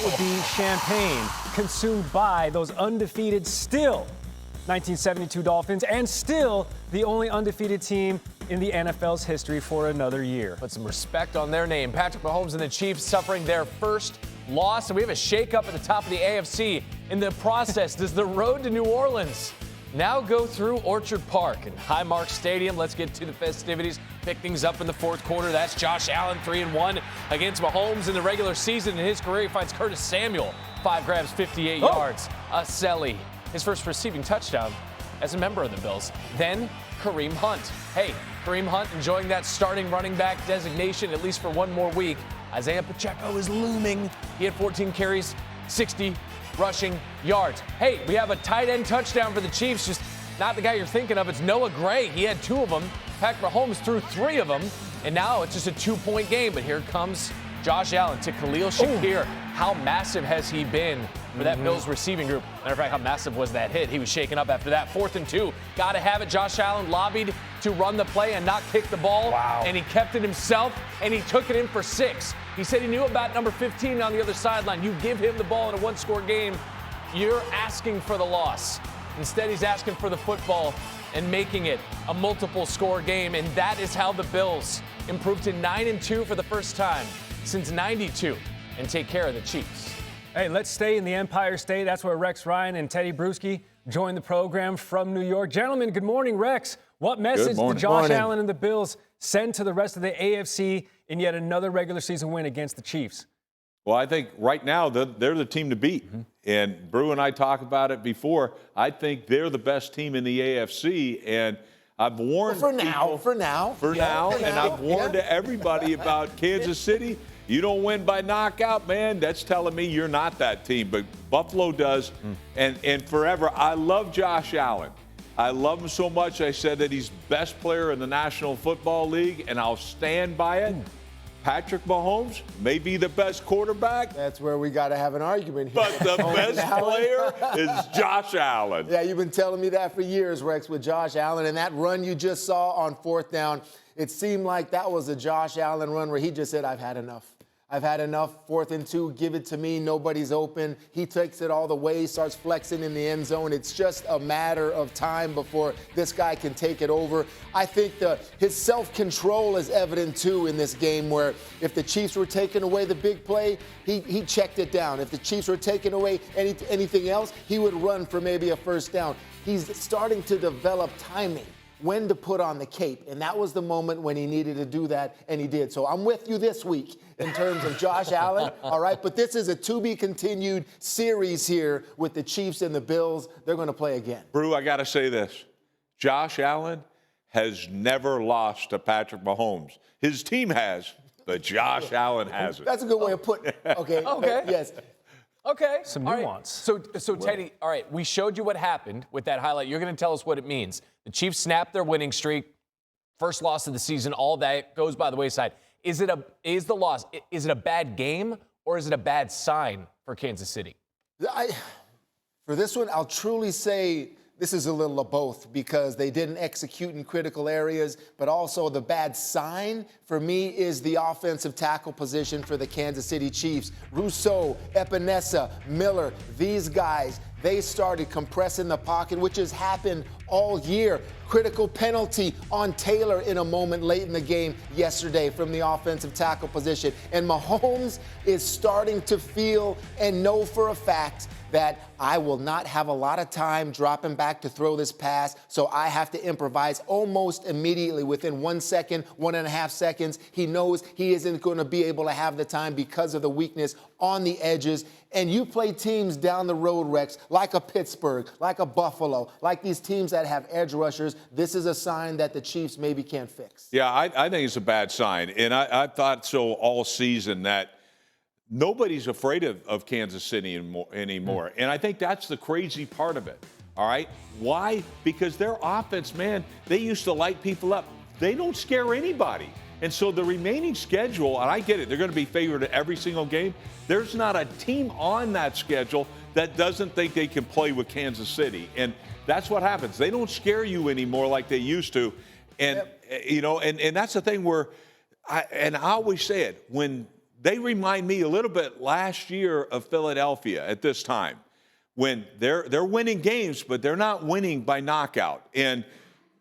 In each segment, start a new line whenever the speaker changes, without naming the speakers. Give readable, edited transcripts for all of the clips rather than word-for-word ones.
would be champagne consumed by those undefeated still 1972 Dolphins and still the only undefeated team in the NFL's history for another year.
Put some respect on their name. Patrick Mahomes and the Chiefs suffering their first loss, and we have a shakeup at the top of the AFC. In the process, does the road to New Orleans now go through Orchard Park and Highmark Stadium? Let's get to the festivities. Pick things up in the fourth quarter. That's Josh Allen, 3-1 against Mahomes in the regular season. In his career, he finds Curtis Samuel, 5 grabs, 58 yards. Aselli, his first receiving touchdown as a member of the Bills. Then Kareem Hunt. Hey, Kareem Hunt enjoying that starting running back designation at least for one more week. Isaiah Pacheco is looming. He had 14 carries, 60 rushing yards. Hey, we have a tight end touchdown for the Chiefs. Just not the guy you're thinking of. It's Noah Gray. He had 2 of them. Patrick Mahomes threw 3 of them. And now it's just a 2-point game. But here comes Josh Allen to Khalil Shakir. How massive has he been for that Bills receiving group? Matter of fact, how massive was that hit? He was shaken up after that. 4th and 2. Got to have it. Josh Allen lobbied to run the play and not kick the ball.
Wow.
And he kept it himself, and he took it in for 6. He said he knew about number 15 on the other sideline. You give him the ball in a one-score game, you're asking for the loss. Instead, he's asking for the football and making it a multiple-score game. And that is how the Bills improved to 9-2 for the first time since '92 and take care of the Chiefs.
Hey, let's stay in the Empire State. That's where Rex Ryan and Tedy Bruschi joined the program from New York. Gentlemen, good morning, Rex. What message did Josh Allen and the Bills send to the rest of the AFC in yet another regular season win against the Chiefs?
Well, I think right now they're the team to beat. And Brew and I talked about it before. I think they're the best team in the AFC. And I've warned
for now,
and I've warned everybody about Kansas City. You don't win by knockout, man. That's telling me you're not that team. But Buffalo does. And forever, I love Josh Allen. I love him so much. I said that he's best player in the National Football League, and I'll stand by it. Patrick Mahomes may be the best quarterback.
That's where we got to have an argument here.
But the best player is Josh Allen.
Yeah, you've been telling me that for years, Rex, with Josh Allen. And that run you just saw on 4th down, it seemed like that was a Josh Allen run where he just said, I've had enough. I've had enough. 4th and 2, give it to me. Nobody's open. He takes it all the way, starts flexing in the end zone. It's just a matter of time before this guy can take it over. I think his self-control is evident, too, in this game where if the Chiefs were taking away the big play, he checked it down. If the Chiefs were taking away anything else, he would run for maybe a first down. He's starting to develop timing, when to put on the cape. And that was the moment when he needed to do that, and he did. So I'm with you this week in terms of Josh Allen, all right? But this is a to-be-continued series here with the Chiefs and the Bills. They're going to play again.
Brew, I got to say this. Josh Allen has never lost to Patrick Mahomes. His team has, but Josh Allen hasn't.
That's a good way of putting it. Okay. Yes.
Okay.
Some nuance.
Right. So Tedy, all right, we showed you what happened with that highlight. You're going to tell us what it means. The Chiefs snapped their winning streak, first loss of the season, all that goes by the wayside. Is the loss a bad game, or is it a bad sign for Kansas City?
For this one, I'll truly say this is a little of both because they didn't execute in critical areas, but also the bad sign for me is the offensive tackle position for the Kansas City Chiefs. Rousseau, Epinesa, Miller, these guys, they started compressing the pocket, which has happened all year. Critical penalty on Taylor in a moment late in the game yesterday from the offensive tackle position. And Mahomes is starting to feel and know for a fact that I will not have a lot of time dropping back to throw this pass, so I have to improvise almost immediately within 1 second, 1.5 seconds. He knows he isn't going to be able to have the time because of the weakness on the edges. And you play teams down the road, Rex, like a Pittsburgh, like a Buffalo, like these teams that have edge rushers. This is a sign that the Chiefs maybe can't fix.
Yeah, I think it's a bad sign. And I thought so all season that nobody's afraid of Kansas City anymore. And I think that's the crazy part of it. All right? Why? Because their offense, man, they used to light people up. They don't scare anybody. And so the remaining schedule, and I get it, they're going to be favored in every single game. There's not a team on that schedule that doesn't think they can play with Kansas City. And that's what happens. They don't scare you anymore like they used to. And, you know, and that's the thing where, I always say it, when they remind me a little bit last year of Philadelphia at this time, when they're winning games, but they're not winning by knockout. And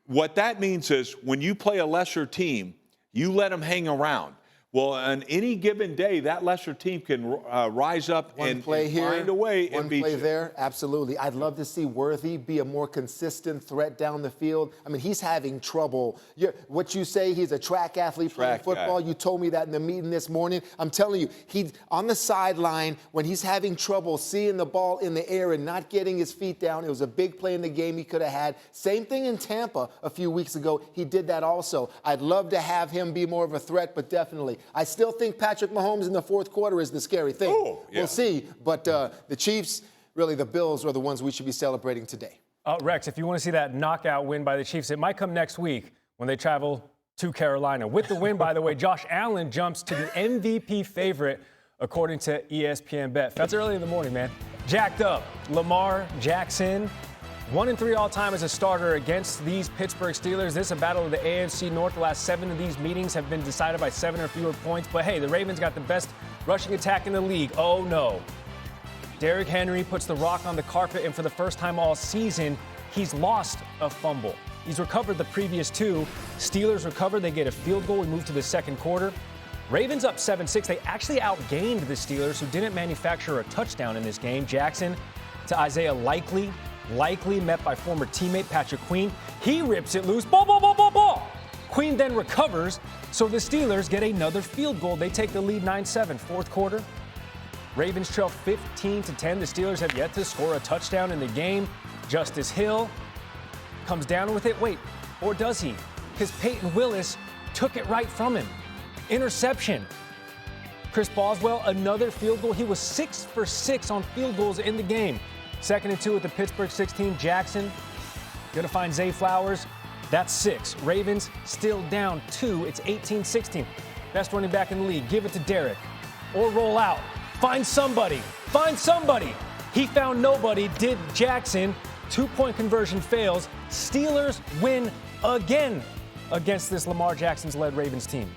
what that means is when you play a lesser team, you let them hang around. Well, on any given day, that lesser team can rise up and find a way and beat you.
One play there, absolutely. I'd love to see Worthy be a more consistent threat down the field. I mean, he's having trouble. What you say, he's a track athlete playing football. You told me that in the meeting this morning. I'm telling you, he's on the sideline when he's having trouble seeing the ball in the air and not getting his feet down. It was a big play in the game he could have had. Same thing in Tampa a few weeks ago. He did that also. I'd love to have him be more of a threat, but definitely. I still think Patrick Mahomes in the fourth quarter is the scary thing. We'll see. But the Chiefs, really the Bills, are the ones we should be celebrating today.
Rex, if you want to see that knockout win by the Chiefs, it might come next week when they travel to Carolina. With the win, by the way, Josh Allen jumps to the MVP favorite, according to ESPN Bet. That's early in the morning, man. Jacked up. Lamar Jackson, 1-3 all-time as a starter against these Pittsburgh Steelers. This is a battle of the AFC North. The last 7 of these meetings have been decided by 7 or fewer points. But, hey, the Ravens got the best rushing attack in the league. Oh, no. Derrick Henry puts the rock on the carpet, and for the first time all season, he's lost a fumble. He's recovered the previous 2. Steelers recover. They get a field goal. We move to the second quarter. Ravens up 7-6. They actually outgained the Steelers, who didn't manufacture a touchdown in this game. Jackson to Isaiah Likely met by former teammate Patrick Queen. He rips it loose. Ball. Queen then recovers, so the Steelers get another field goal. They take the lead 9-7. Fourth quarter, Ravens trail 15-10. The Steelers have yet to score a touchdown in the game. Justice Hill comes down with it. Wait, or does he? Because Peyton Willis took it right from him. Interception. Chris Boswell, another field goal. He was 6 for 6 on field goals in the game. 2nd and 2 at the Pittsburgh 16. Jackson going to find Zay Flowers. That's 6. Ravens still down 2. It's 18-16. Best running back in the league. Give it to Derrick. Or roll out. Find somebody. He found nobody. Did Jackson. 2-point conversion fails. Steelers win again against this Lamar Jackson's-led Ravens team.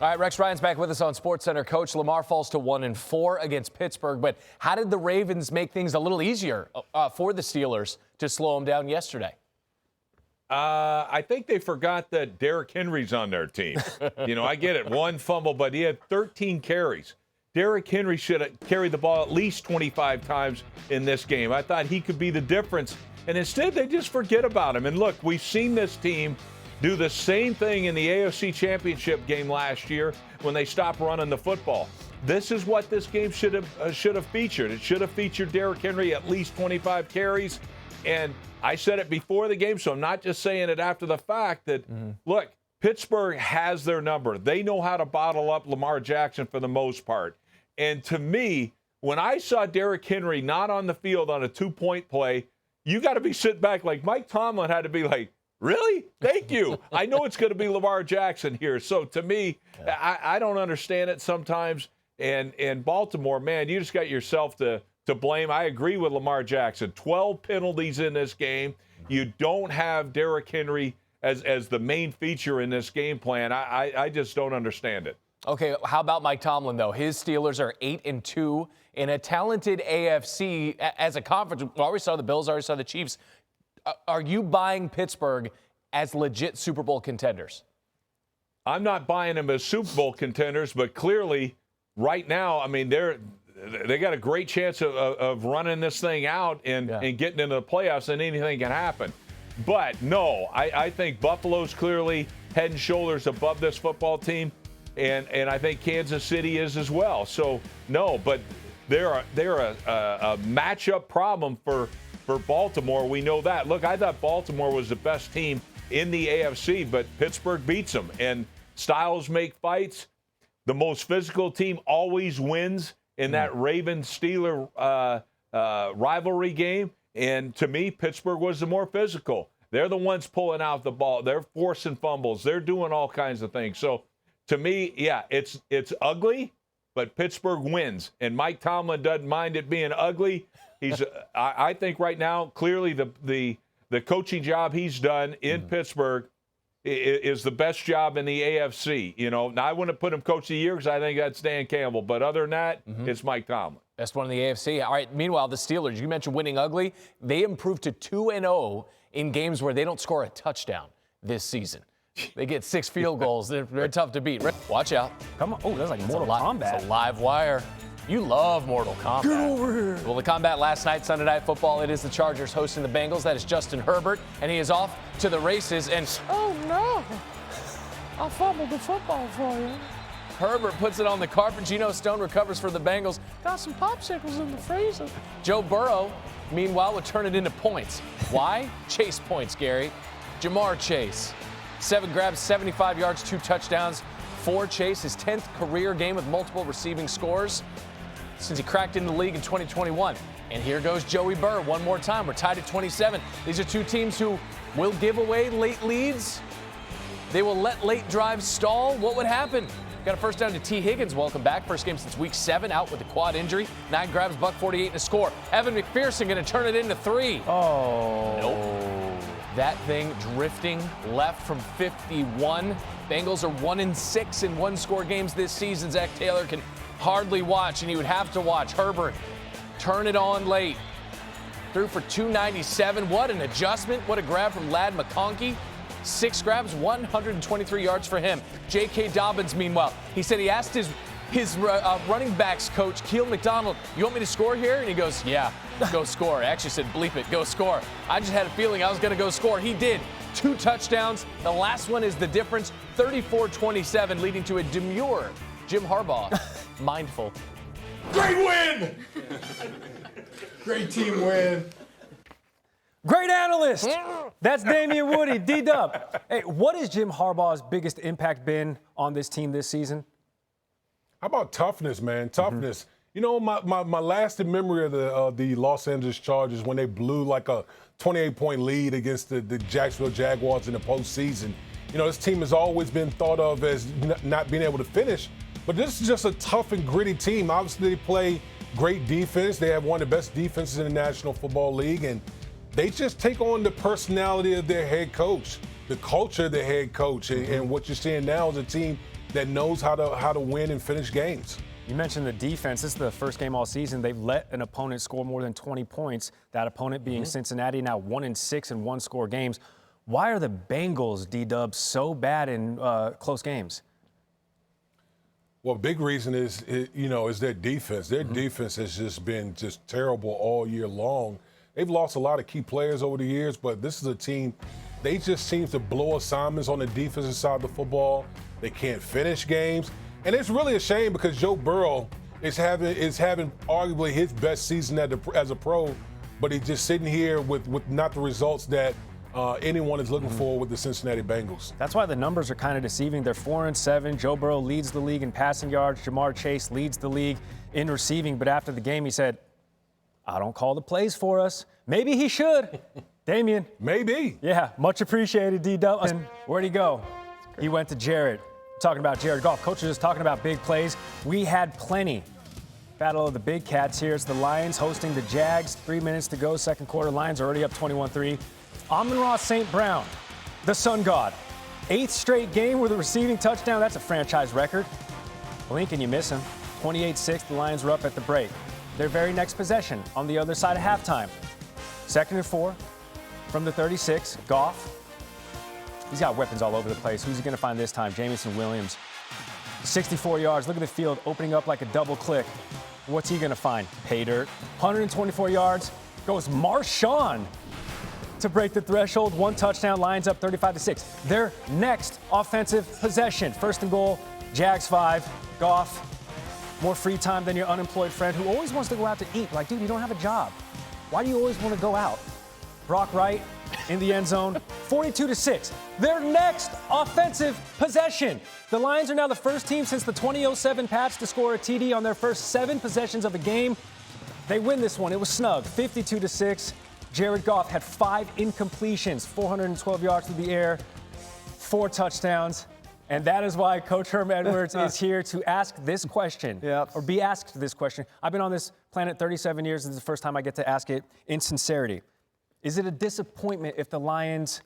All right, Rex Ryan's back with us on SportsCenter. Coach, Lamar falls to 1-4 against Pittsburgh, but how did the Ravens make things a little easier for the Steelers to slow them down yesterday?
I think they forgot that Derrick Henry's on their team. I get it, 1 fumble, but he had 13 carries. Derrick Henry should have carried the ball at least 25 times in this game. I thought he could be the difference, and instead they just forget about him. And look, we've seen this team do the same thing in the AFC Championship game last year when they stopped running the football. This is what this game should have featured. It should have featured Derrick Henry at least 25 carries. And I said it before the game, so I'm not just saying it after the fact that, look, Pittsburgh has their number. They know how to bottle up Lamar Jackson for the most part. And to me, when I saw Derrick Henry not on the field on a 2-point play, you got to be sitting back like Mike Tomlin had to be like, really? Thank you. I know it's going to be Lamar Jackson here. So to me, I don't understand it sometimes. And Baltimore, man, you just got yourself to blame. I agree with Lamar Jackson. 12 penalties in this game. You don't have Derrick Henry as the main feature in this game plan. I just don't understand it.
Okay, how about Mike Tomlin, though? His Steelers are 8-2 in a talented AFC as a conference. We already saw the Bills, already saw the Chiefs. Are you buying Pittsburgh as legit Super Bowl contenders?
I'm not buying them as Super Bowl contenders, but clearly right now, I mean, they got a great chance of running this thing out and getting into the playoffs, and anything can happen. But, no, I think Buffalo's clearly head and shoulders above this football team, and I think Kansas City is as well. So, no, but they're a matchup problem for Baltimore. We know that. Look, I thought Baltimore was the best team in the AFC, but Pittsburgh beats them. And styles make fights. The most physical team always wins in that Ravens-Steeler rivalry game. And to me, Pittsburgh was the more physical. They're the ones pulling out the ball. They're forcing fumbles. They're doing all kinds of things. So to me, yeah, it's ugly, but Pittsburgh wins. And Mike Tomlin doesn't mind it being ugly. I think right now, clearly the coaching job he's done in Pittsburgh is the best job in the AFC. You know, now I wouldn't put him coach of the year because I think that's Dan Campbell. But other than that, it's Mike Tomlin.
Best one in the AFC. All right, meanwhile, the Steelers, you mentioned winning ugly. They improved to 2-0 in games where they don't score a touchdown this season. They get 6 field goals. They're tough to beat. Watch out.
Come on. Oh, that's like Mortal Kombat.
It's a live wire. You love Mortal Kombat.
Get over here.
Well, the combat last night, Sunday Night Football, it is the Chargers hosting the Bengals. That is Justin Herbert, and he is off to the races. And, oh, no. I fumbled the football for you. Herbert puts it on the carpet. Geno Stone recovers for the Bengals. Got some popsicles in the freezer. Joe Burrow, meanwhile, would turn it into points. Why? Chase points, Gary. Jamar Chase. 7 grabs, 75 yards, 2 touchdowns for Chase. His 10th career game with multiple receiving scores since he cracked into the league in 2021. And here goes Joey Burr one more time. We're tied at 27. These are two teams who will give away late leads. They will let late drives stall. What would happen? Got a first down to T. Higgins. Welcome back. First game since week 7, out with a quad injury. 9 grabs, $148 and a score. Evan McPherson going to turn it into 3.
Oh.
Nope. That thing drifting left from 51. Bengals are 1-6 in one-score games this season. Zach Taylor can hardly watch, and he would have to watch Herbert turn it on late. Threw for 297. What an adjustment. What a grab from Ladd McConkey. 6 grabs, 123 yards for him. J.K. Dobbins, meanwhile, he said he asked his running backs coach, Keel McDonald, you want me to score here? And he goes, yeah, go score. I actually said, bleep it, go score. I just had a feeling I was going to go score. He did. 2 touchdowns. The last one is the difference, 34-27, leading to a demure Jim Harbaugh. Mindful.
Great win! Great team win.
Great analyst. That's Damien Woody, D-Dub. Hey, what has Jim Harbaugh's biggest impact been on this team this season?
How about toughness, man? Toughness. You know, my lasting memory of the Los Angeles Chargers when they blew like a 28-point lead against the Jacksonville Jaguars in the postseason. You know, this team has always been thought of as not being able to finish, but this is just a tough and gritty team. Obviously, they play great defense. They have one of the best defenses in the National Football League, and they just take on the personality of their head coach, the culture of their head coach, and what you're seeing now is a team that knows how to win and finish games.
You mentioned the defense. This is the first game all season they've let an opponent score more than 20 points, that opponent being Cincinnati, now 1-6 in one-score games. Why are the Bengals, D-Dub, so bad in close games?
Well, big reason is their defense. Their defense has just been terrible all year long. They've lost a lot of key players over the years, but this is a team, they just seem to blow assignments on the defensive side of the football. They can't finish games. And it's really a shame because Joe Burrow is having arguably his best season as a pro, but he's just sitting here with not the results that anyone is looking for with the Cincinnati Bengals.
That's why the numbers are kind of deceiving. They're 4-7. Joe Burrow leads the league in passing yards. Jamar Chase leads the league in receiving. But after the game, he said, I don't call the plays for us. Maybe he should. Damien.
Maybe.
Yeah, much appreciated, D-Dub. Where'd he go? He went to Jared. Talking about Jared Goff. Coach is talking about big plays. We had plenty. Battle of the Big Cats here. It's the Lions hosting the Jags. 3 minutes to go, second quarter. Lions are already up 21-3. Amon-Ra St. Brown, the Sun God. 8th straight game with a receiving touchdown. That's a franchise record. Blink and you miss him. 28-6, the Lions were up at the break. Their very next possession on the other side of halftime. 2nd and 4 from the 36. Goff. He's got weapons all over the place. Who's he going to find this time? Jamison Williams. 64 yards. Look at the field opening up like a double click. What's he going to find? Pay dirt. 124 yards. Goes Marshawn to break the threshold. 1 touchdown. Lions up 35-6. Their next offensive possession. 1st and goal. Jags 5. Goff. More free time than your unemployed friend who always wants to go out to eat. Like, dude, you don't have a job. Why do you always want to go out? Brock Wright in the end zone. 42-6. Their next offensive possession. The Lions are now the first team since the 2007 Pats to score a TD on their first 7 possessions of a game. They win this one. It was snug. 52-6. Jared Goff had 5 incompletions, 412 yards through the air, 4 touchdowns. And that is why Coach Herm Edwards is here to ask this question, or be asked this question. I've been on this planet 37 years. This is the first time I get to ask it in sincerity. Is it a disappointment if the Lions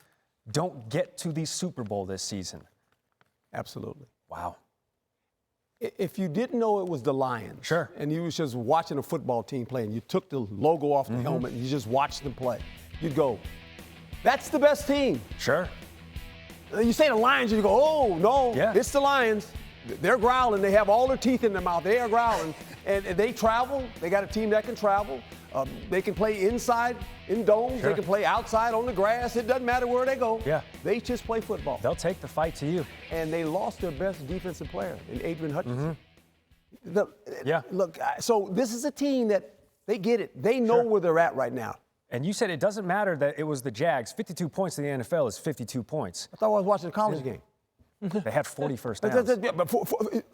don't get to the Super Bowl this season?
Absolutely.
Wow.
If you didn't know it was the Lions,
sure,
and you was just watching a football team play, and you took the logo off the helmet and you just watched them play, you'd go, that's the best team.
Sure.
You say the Lions, and you go, oh, no, it's the Lions. They're growling. They have all their teeth in their mouth. They are growling. And they travel. They got a team that can travel. They can play inside in domes.
Sure.
They can play outside on the grass. It doesn't matter where they go.
Yeah.
They just play football.
They'll take the fight to you.
And they lost their best defensive player in Adrian Hutchinson. Look, so this is a team that they get it. They know where they're at right now.
And you said it doesn't matter that it was the Jags. 52 points in the NFL is 52 points.
I thought I was watching a college game.
They had 40 first downs.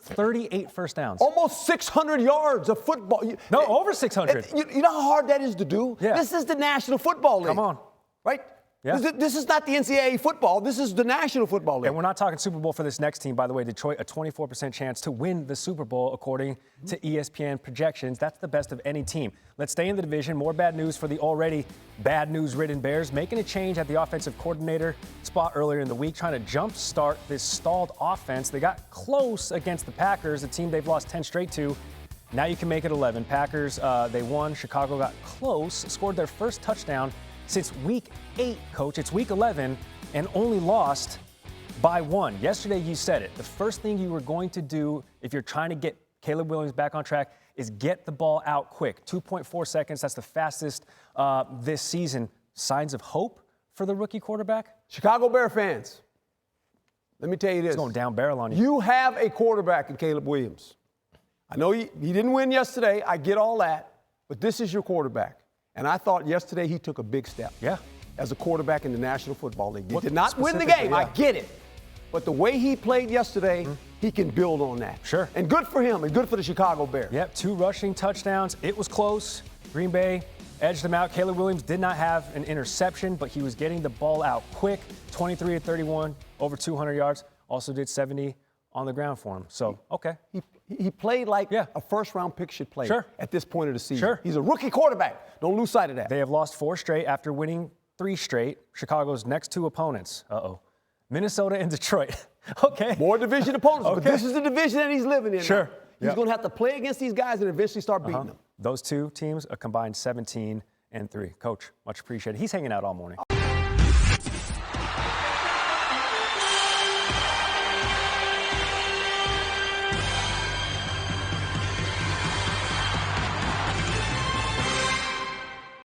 38 first downs.
Almost 600 yards of football.
No, over 600.
You know how hard that is to do?
Yeah.
This is the National Football League.
Come on.
Right?
Yeah.
This is not the NCAA football. This is the National Football League.
And we're not talking Super Bowl for this next team, by the way. Detroit, a 24% chance to win the Super Bowl, according to ESPN projections. That's the best of any team. Let's stay in the division. More bad news for the already bad news-ridden Bears, making a change at the offensive coordinator spot earlier in the week, trying to jumpstart this stalled offense. They got close against the Packers, a team they've lost 10 straight to. Now you can make it 11. Packers, they won. Chicago got close, scored their first touchdown since week 8, Coach. It's week 11 and only lost by 1. Yesterday you said it. The first thing you were going to do if you're trying to get Caleb Williams back on track is get the ball out quick. 2.4 seconds, that's the fastest this season. Signs of hope for the rookie quarterback?
Chicago Bear fans, let me tell you this.
It's going down barrel on you.
You have a quarterback in Caleb Williams. I know he didn't win yesterday. I get all that. But this is your quarterback. And I thought yesterday he took a big step.
Yeah.
As a quarterback in the National Football League. He did not win the game.
Yeah.
I get it. But the way he played yesterday, he can build on that.
Sure.
And good for him and good for the Chicago Bears.
Yep, 2 rushing touchdowns. It was close. Green Bay edged them out. Caleb Williams did not have an interception, but he was getting the ball out quick. 23 of 31, over 200 yards. Also did 70 on the ground for him. So, okay.
He played like a first-round pick should play at this point of the season.
Sure.
He's a rookie quarterback. Don't lose sight of that.
They have lost 4 straight after winning 3 straight. Chicago's next 2 opponents. Minnesota and Detroit. Okay.
More division opponents, but this is the division that he's living in.
Sure.
Now. He's going to have to play against these guys and eventually start beating them.
Those 2 teams, a combined 17-3. Coach, much appreciated. He's hanging out all morning.